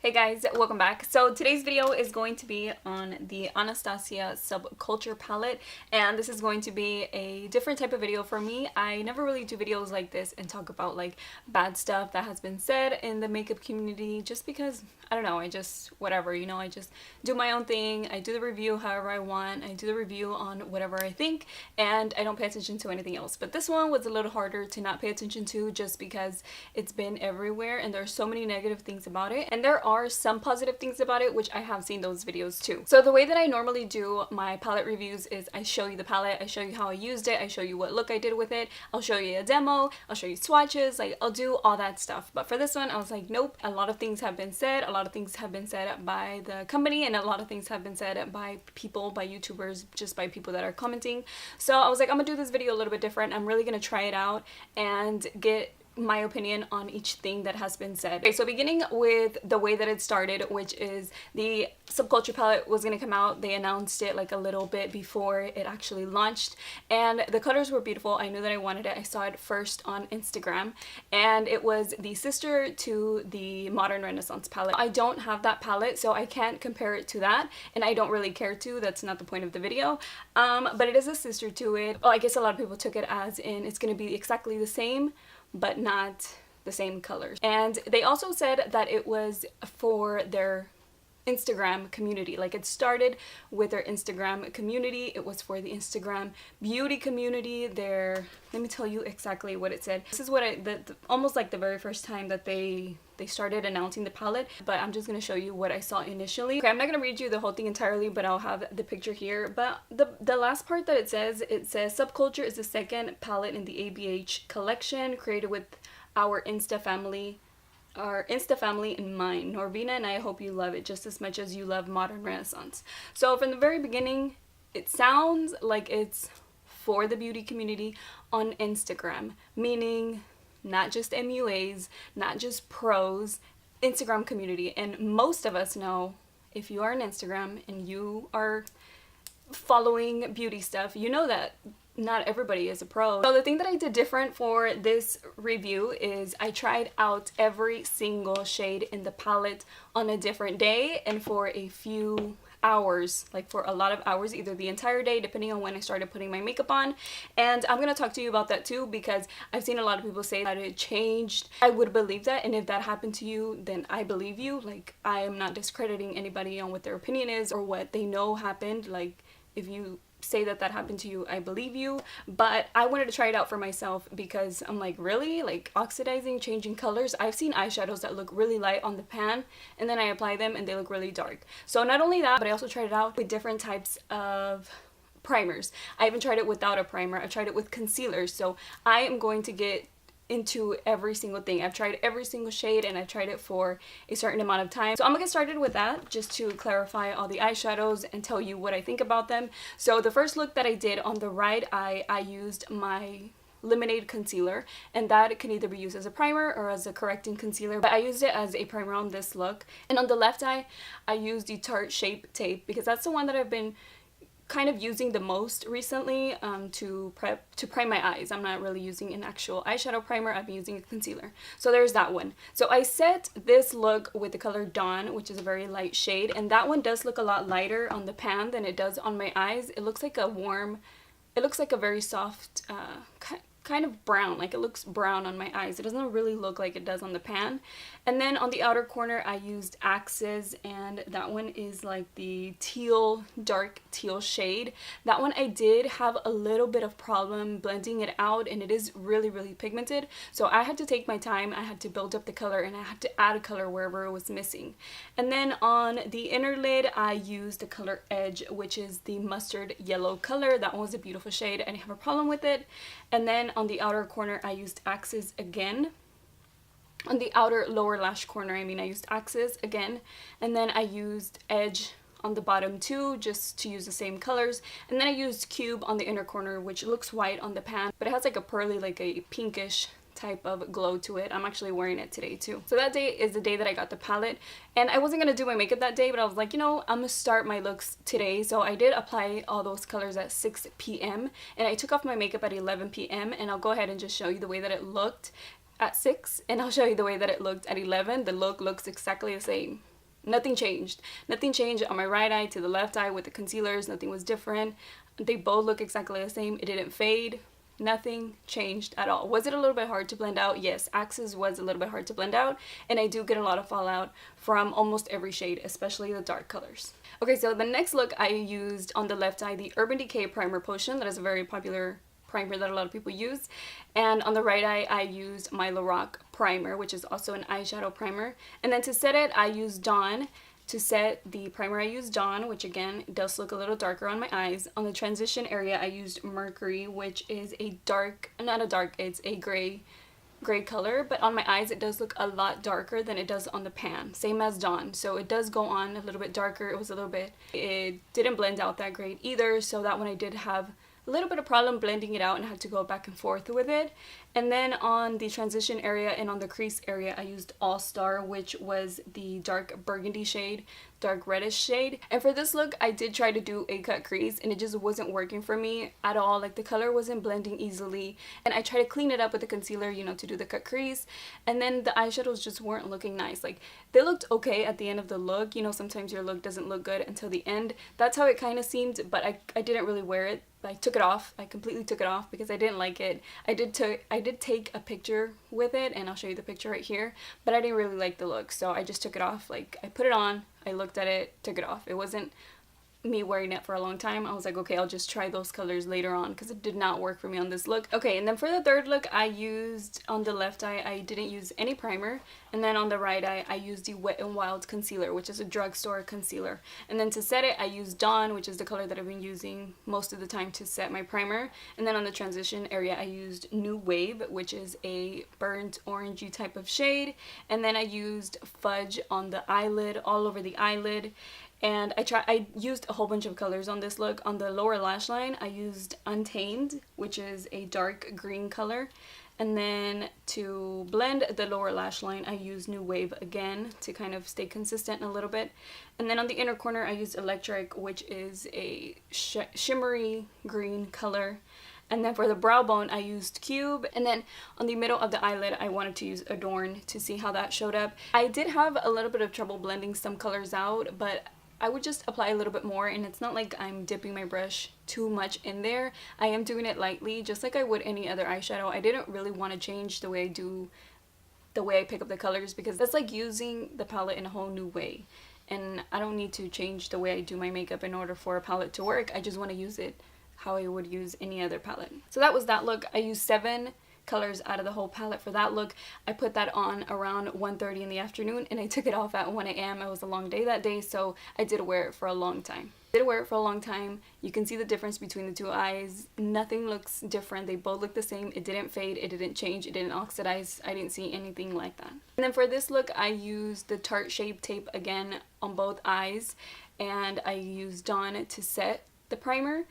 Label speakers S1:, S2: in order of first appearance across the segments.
S1: Hey guys, welcome back. So today's video is going to be on the Anastasia Subculture palette, and this is going to be a different type of video for me. I never really do videos like this and talk about like bad stuff that has been said in the makeup community just because, I don't know, I just whatever, you know, I just do my own thing. I do the review however I want. I do the review on whatever I think, and I don't pay attention to anything else. But this one was a little harder to not pay attention to just because it's been everywhere and there's so many negative things about it, and there are some positive things about it, which I have seen those videos too. So the way that I normally do my palette reviews is I show you the palette, I show you how I used it, I show you what look I did with it, I'll show you a demo, I'll show you swatches, like I'll do all that stuff. But for this one I was like, nope, a lot of things have been said, a lot of things have been said by the company, and a lot of things have been said by people, by YouTubers, just by people that are commenting. So I was like, I'm gonna do this video a little bit different. I'm really gonna try it out and get my opinion on each thing that has been said. Okay, so beginning with the way that it started, which is the Subculture palette was gonna come out. They announced it like a little bit before it actually launched, and the colors were beautiful. I knew that I wanted it. I saw it first on Instagram, and it was the sister to the Modern Renaissance palette. I don't have that palette, so I can't compare it to that, and I don't really care to. That's not the point of the video. But it is a sister to it. Well, I guess a lot of people took it as in it's gonna be exactly the same, but not the same colors. And they also said that it was for their Instagram community. Like, it started with their Instagram community. It was for the Instagram beauty community. Let me tell you exactly what it said. This is what almost like the very first time that they started announcing the palette, but I'm just gonna show you what I saw initially. Okay, I'm not gonna read you the whole thing entirely, but I'll have the picture here. But the last part that it says Subculture is the second palette in the ABH collection, created with our Insta family in mind. Norvina and I hope you love it just as much as you love Modern Renaissance. So from the very beginning, it sounds like it's for the beauty community on Instagram, meaning not just MUAs, not just pros, Instagram community. And most of us know, if you are on Instagram and you are following beauty stuff, you know that not everybody is a pro. So the thing that I did different for this review is I tried out every single shade in the palette on a different day and for a few hours, like for a lot of hours, either the entire day depending on when I started putting my makeup on. And I'm gonna talk to you about that too, because I've seen a lot of people say that it changed. I would believe that, and if that happened to you, then I believe you. Like, I am not discrediting anybody on what their opinion is or what they know happened. Like, if you say that happened to you, I believe you. But I wanted to try it out for myself because I'm like, really? Like, oxidizing, changing colors? I've seen eyeshadows that look really light on the pan and then I apply them and they look really dark. So not only that, but I also tried it out with different types of primers. I even tried it without a primer. I tried it with concealer. So I am going to get into every single thing. I've tried every single shade and I've tried it for a certain amount of time. So I'm gonna get started with that just to clarify all the eyeshadows and tell you what I think about them. So the first look that I did on the right eye, I used my Lemonade concealer, and that can either be used as a primer or as a correcting concealer, but I used it as a primer on this look. And on the left eye, I used the Tarte Shape Tape because that's the one that I've been kind of using the most recently to prime my eyes. I'm not really using an actual eyeshadow primer. I've been using a concealer. So there's that one. So I set this look with the color Dawn, which is a very light shade, and that one does look a lot lighter on the pan than it does on my eyes. It looks like a very soft kind of brown, like it looks brown on my eyes. It doesn't really look like it does on the pan. And then on the outer corner I used Axes, and that one is like the teal, dark teal shade. That one I did have a little bit of problem blending it out, and it is really pigmented, so I had to take my time. I had to build up the color and I had to add a color wherever it was missing. And then on the inner lid I used the color Edge, which is the mustard yellow color. That one was a beautiful shade. I didn't have a problem with it. And then on the outer corner I used Axes again. On the outer lower lash corner, I used Axes again. And then I used Edge on the bottom too, just to use the same colors. And then I used Cube on the inner corner, which looks white on the pan, but it has like a pearly, like a pinkish type of glow to it. I'm actually wearing it today too. So that day is the day that I got the palette, and I wasn't gonna do my makeup that day, but I was like, you know, I'm gonna start my looks today. So I did apply all those colors at 6 p.m. and I took off my makeup at 11 p.m. and I'll go ahead and just show you the way that it looked at 6, and I'll show you the way that it looked at 11. The look looks exactly the same. Nothing changed. Nothing changed on my right eye to the left eye with the concealers. Nothing was different. They both look exactly the same. It didn't fade. Nothing changed at all. Was it a little bit hard to blend out? Yes, Axis was a little bit hard to blend out, and I do get a lot of fallout from almost every shade, especially the dark colors. Okay, so the next look I used on the left eye, the Urban Decay Primer Potion. That is a very popular primer that a lot of people use. And on the right eye, I used my Lorac primer, which is also an eyeshadow primer. And then to set it, I used Dawn. To set the primer, I used Dawn, which again does look a little darker on my eyes. On the transition area, I used Mercury, which is a dark, not a dark, it's a gray color, but on my eyes it does look a lot darker than it does on the pan, same as Dawn. So it does go on a little bit darker. It didn't blend out that great either, so that one I did have a little bit of problem blending it out and had to go back and forth with it. And then on the transition area and on the crease area, I used All Star, which was the dark burgundy shade, dark reddish shade. And for this look, I did try to do a cut crease and it just wasn't working for me at all. Like the color wasn't blending easily. And I tried to clean it up with the concealer, you know, to do the cut crease. And then the eyeshadows just weren't looking nice. Like they looked okay at the end of the look. You know, sometimes your look doesn't look good until the end. That's how it kind of seemed, but I didn't really wear it. I took it off. I completely took it off because I didn't like it. I did take a picture with it, and I'll show you the picture right here, but I didn't really like the look, so I just took it off. Like I put it on, I looked at it, took it off. It wasn't me wearing it for a long time. I was like, okay, I'll just try those colors later on because it did not work for me on this look. Okay, and then for the third look, I used on the left eye, I didn't use any primer, and then on the right eye, I used the Wet n Wild concealer, which is a drugstore concealer. And then to set it, I used Dawn, which is the color that I've been using most of the time to set my primer. And then on the transition area, I used New Wave, which is a burnt orangey type of shade. And then I used Fudge on the eyelid, all over the eyelid. And I used a whole bunch of colors on this look. On the lower lash line, I used Untamed, which is a dark green color. And then to blend the lower lash line, I used New Wave again to kind of stay consistent a little bit. And then on the inner corner, I used Electric, which is a shimmery green color. And then for the brow bone, I used Cube. And then on the middle of the eyelid, I wanted to use Adorn to see how that showed up. I did have a little bit of trouble blending some colors out, but I would just apply a little bit more, and it's not like I'm dipping my brush too much in there. I am doing it lightly, just like I would any other eyeshadow. I didn't really want to change the way I pick up the colors, because that's like using the palette in a whole new way. And I don't need to change the way I do my makeup in order for a palette to work. I just want to use it how I would use any other palette. So that was that look. I used 7 colors out of the whole palette for that look. I put that on around 1:30 in the afternoon, and I took it off at 1 a.m. It was a long day that day, so I did wear it for a long time. You can see the difference between the two eyes. Nothing looks different. They both look the same. It didn't fade, it didn't change, it didn't oxidize. I didn't see anything like that. And then for this look, I used the Tarte Shape Tape again on both eyes, and I used Dawn to set the primer,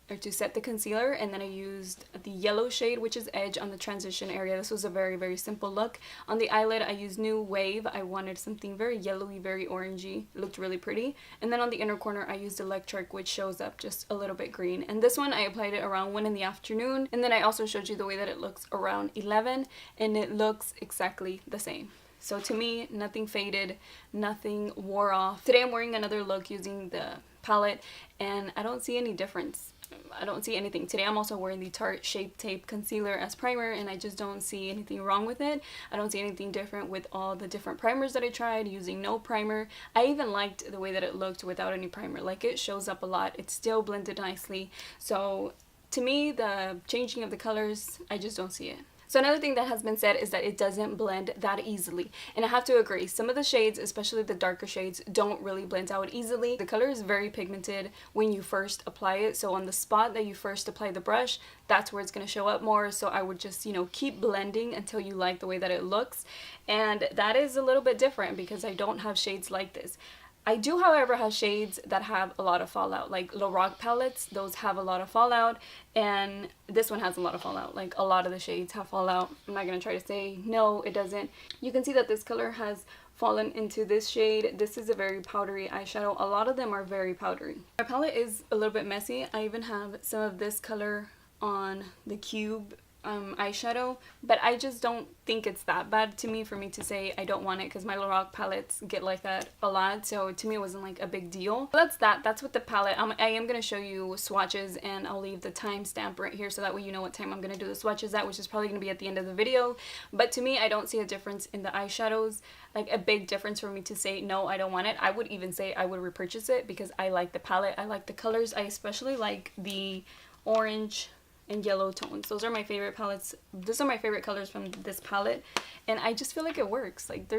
S1: or to set the concealer, and then I used the yellow shade, which is Edge, on the transition area. This was a very, very simple look. On the eyelid, I used New Wave. I wanted something very yellowy, very orangey. It looked really pretty. And then on the inner corner, I used Electric, which shows up just a little bit green. And this one, I applied it around 1 in the afternoon. And then I also showed you the way that it looks around 11, and it looks exactly the same. So to me, nothing faded, nothing wore off. Today I'm wearing another look using the palette, and I don't see any difference. I don't see anything. Today I'm also wearing the Tarte Shape Tape Concealer as primer, and I just don't see anything wrong with it. I don't see anything different with all the different primers that I tried using no primer. I even liked the way that it looked without any primer. Like, it shows up a lot. It's still blended nicely. So to me, the changing of the colors, I just don't see it. So another thing that has been said is that it doesn't blend that easily. And I have to agree, some of the shades, especially the darker shades, don't really blend out easily. The color is very pigmented when you first apply it. So on the spot that you first apply the brush, that's where it's going to show up more. So I would just, you know, keep blending until you like the way that it looks. And that is a little bit different because I don't have shades like this. I do, however, have shades that have a lot of fallout, like Lorac palettes. Those have a lot of fallout, and this one has a lot of fallout. Like, a lot of the shades have fallout. I'm not going to try to say no, it doesn't. You can see that this color has fallen into this shade. This is a very powdery eyeshadow. A lot of them are very powdery. My palette is a little bit messy. I even have some of this color on the Cube eyeshadow, but I just don't think it's that bad to me for me to say I don't want it, because my Lorac palettes get like that a lot, so to me it wasn't like a big deal. So that's with the palette. I am going to show you swatches, and I'll leave the timestamp right here so that way you know what time I'm going to do the swatches at, which is probably going to be at the end of the video. But to me, I don't see a difference in the eyeshadows, like a big difference for me to say no, I don't want it. I would even say I would repurchase it because I like the palette, I like the colors, I especially like the orange and yellow tones. Those are my favorite palettes. Those are my favorite colors from this palette, and I just feel like it works. Like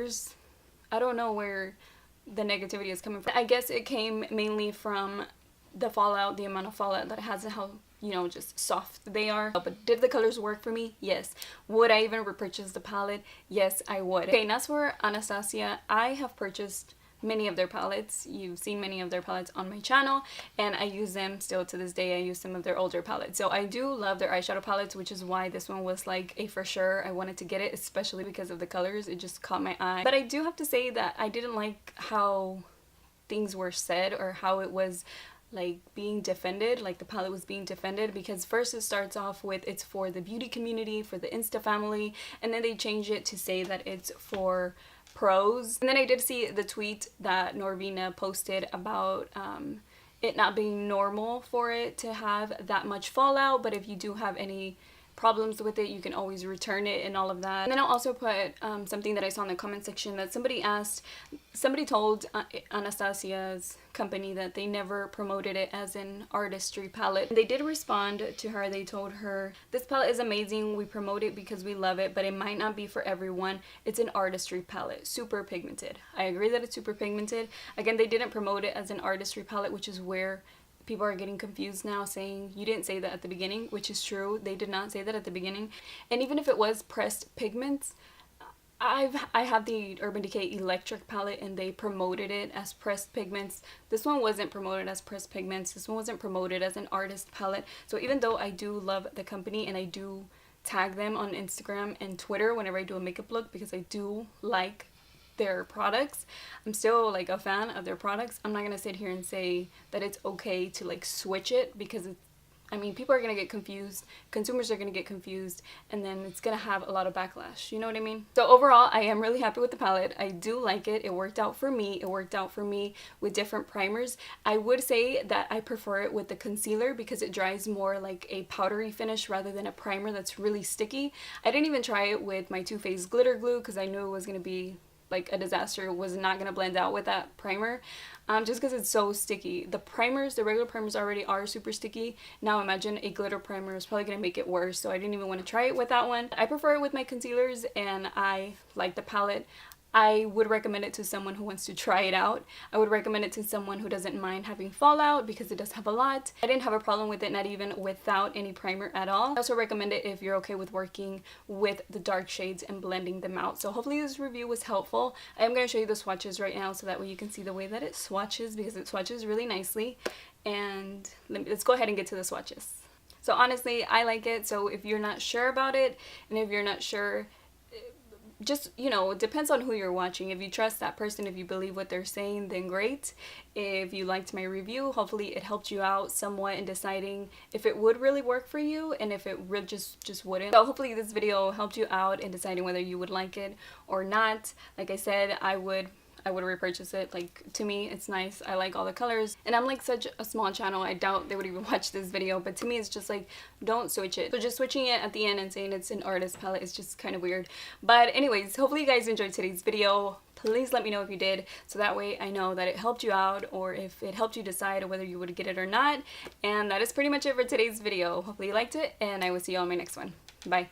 S1: I don't know where the negativity is coming from. I guess it came mainly from the fallout, the amount of fallout that it has, and how, you know, just soft they are. But did the colors work for me? Yes. Would I even repurchase the palette? Yes, I would. Okay, and as for Anastasia, I have purchased many of their palettes. You've seen many of their palettes on my channel, and I use them still to this day. I use some of their older palettes. So I do love their eyeshadow palettes, which is why this one was like a for sure. I wanted to get it, especially because of the colors. It just caught my eye. But I do have to say that I didn't like how things were said, or how it was like being defended, like the palette was being defended, because first it starts off with it's for the beauty community, for the Insta family, and then they change it to say that it's for pros. And then I did see the tweet that Norvina posted about it not being normal for it to have that much fallout, but if you do have any problems with it, you can always return it and all of that. And then I'll also put something that I saw in the comment section that somebody told Anastasia's company that they never promoted it as an artistry palette. They did respond to her. They told her, this palette is amazing, we promote it because we love it, but it might not be for everyone. It's an artistry palette, super pigmented. I agree that it's super pigmented. Again, they didn't promote it as an artistry palette, which is where people are getting confused now, saying you didn't say that at the beginning, which is true. They did not say that at the beginning. And even if it was pressed pigments, I have the Urban Decay Electric palette, and they promoted it as pressed pigments. This one wasn't promoted as pressed pigments. This one wasn't promoted as an artist palette. So even though I do love the company, and I do tag them on Instagram and Twitter whenever I do a makeup look, because I do like their products, I'm still like a fan of their products. I'm not gonna sit here and say that it's okay to like switch it, because I mean, people are gonna get confused, consumers are gonna get confused, and then it's gonna have a lot of backlash, you know what I mean? So overall, I am really happy with the palette. I do like it. It worked out for me. It worked out for me with different primers. I would say that I prefer it with the concealer because it dries more like a powdery finish rather than a primer that's really sticky. I didn't even try it with my Too Faced glitter glue because I knew it was gonna be like a disaster. It was not gonna blend out with that primer, just because it's so sticky. The regular primers already are super sticky. Now imagine a glitter primer is probably gonna make it worse, so I didn't even want to try it with that one. I prefer it with my concealers, and I like the palette. I would recommend it to someone who wants to try it out. I would recommend it to someone who doesn't mind having fallout, because it does have a lot. I didn't have a problem with it, not even without any primer at all. I also recommend it if you're okay with working with the dark shades and blending them out. So hopefully this review was helpful. I am going to show you the swatches right now so that way you can see the way that it swatches, because it swatches really nicely. And let's go ahead and get to the swatches. So honestly, I like it. So if you're not sure about it, and if you're not sure, just, you know, it depends on who you're watching. If you trust that person, if you believe what they're saying, then great. If you liked my review, hopefully it helped you out somewhat in deciding if it would really work for you, and if it really just wouldn't. So hopefully this video helped you out in deciding whether you would like it or not. Like I said, I would repurchase it. Like, to me, it's nice. I like all the colors, and I'm like such a small channel, I doubt they would even watch this video, but to me it's just like, don't switch it. So just switching it at the end and saying it's an artist palette is just kind of weird. But anyways, hopefully you guys enjoyed today's video. Please let me know if you did, so that way I know that it helped you out, or if it helped you decide whether you would get it or not. And that is pretty much it for today's video. Hopefully you liked it, and I will see you on my next one. Bye.